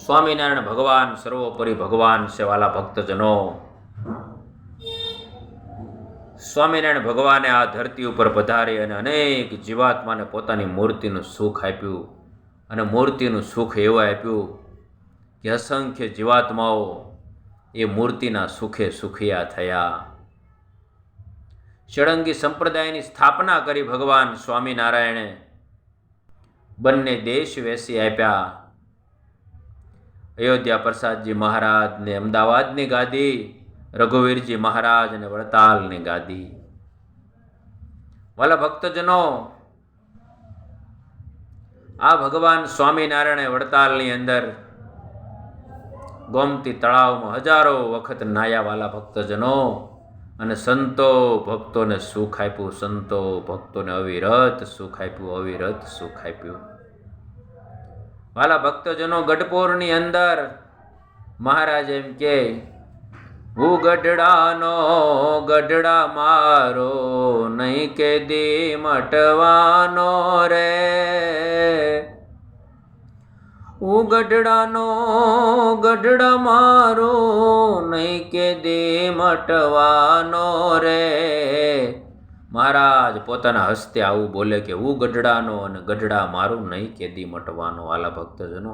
સ્વામિનારાયણ ભગવાન સર્વોપરી ભગવાન છે વાલા ભક્તજનો. સ્વામિનારાયણ ભગવાને આ ધરતી ઉપર પધારી અને અનેક જીવાત્માને પોતાની મૂર્તિનું સુખ આપ્યું અને મૂર્તિનું સુખ એવું આપ્યું કે અસંખ્ય જીવાત્માઓ એ મૂર્તિના સુખે સુખિયા થયા. ષડંગી સંપ્રદાયની સ્થાપના કરી ભગવાન સ્વામિનારાયણે. બંને દેશ વેસી આપ્યા. અયોધ્યા પ્રસાદજી મહારાજને અમદાવાદની ગાદી, રઘુવીરજી મહારાજને વડતાલની ગાદી. વાલા ભક્તજનો, આ ભગવાન સ્વામિનારાયણે વડતાલની અંદર ગોમતી તળાવમાં હજારો વખત નાયા વાલા ભક્તજનો, અને સંતો ભક્તોને સુખ આપ્યું. સંતો ભક્તોને અવિરત સુખ આપ્યું, અવિરત સુખ આપ્યું. વાલા ભક્તજનો, ગઢપુરની અંદર મહારાજ એમ કે, હું ગઢડાનો ગઢડા મારો નહીં કે દી મટવાનો રે. હું ગઢડાનો ગઢડા મારો નહીં કે દી મટવાનો રે. મહારાજ પોતાના હસ્તે આવું બોલે કે હું ગઢડાનો અને ગઢડા મારું નહીં કેદી મટવાનો. વાલા ભક્તજનો,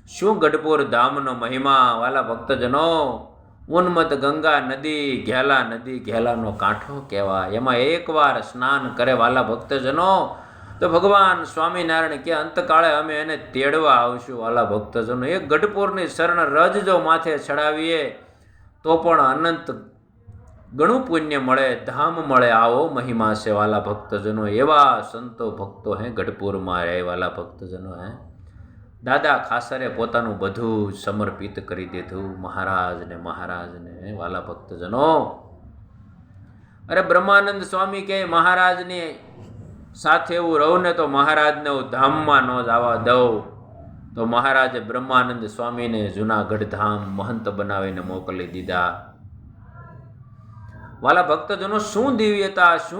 શું ગઢપુર ધામનો મહિમા વાલા ભક્તજનો. ઉન્મત ગંગા નદી, ઘેલાનો કાંઠો કહેવાય. એમાં એકવાર સ્નાન કરે વાલા ભક્તજનો તો ભગવાન સ્વામિનારાયણ કે અંતકાળે અમે એને તેડવા આવશું. વાલા ભક્તજનો, એક ગઢપુરની શરણ રજ જો માથે ચડાવીએ તો પણ અનંત ઘણું પુણ્ય મળે, ધામ મળે. આવો મહિમા છે વાલા ભક્તજનો. એવા સંતો ભક્તો હે ગઢપુરમાં રહે વાલા ભક્તજનો. હે દાદા ખાસરે પોતાનું બધું સમર્પિત કરી દીધું મહારાજને. વાલા ભક્તજનો, અરે બ્રહ્માનંદ સ્વામી કે મહારાજની સાથે એવું રહું ને તો મહારાજને હું ધામમાં ન જવા દઉં. તો મહારાજે બ્રહ્માનંદ સ્વામીને જુનાગઢ ધામ મહંત બનાવીને મોકલી દીધા. વાલા ભક્તજનો, શું દિવ્યતા, શું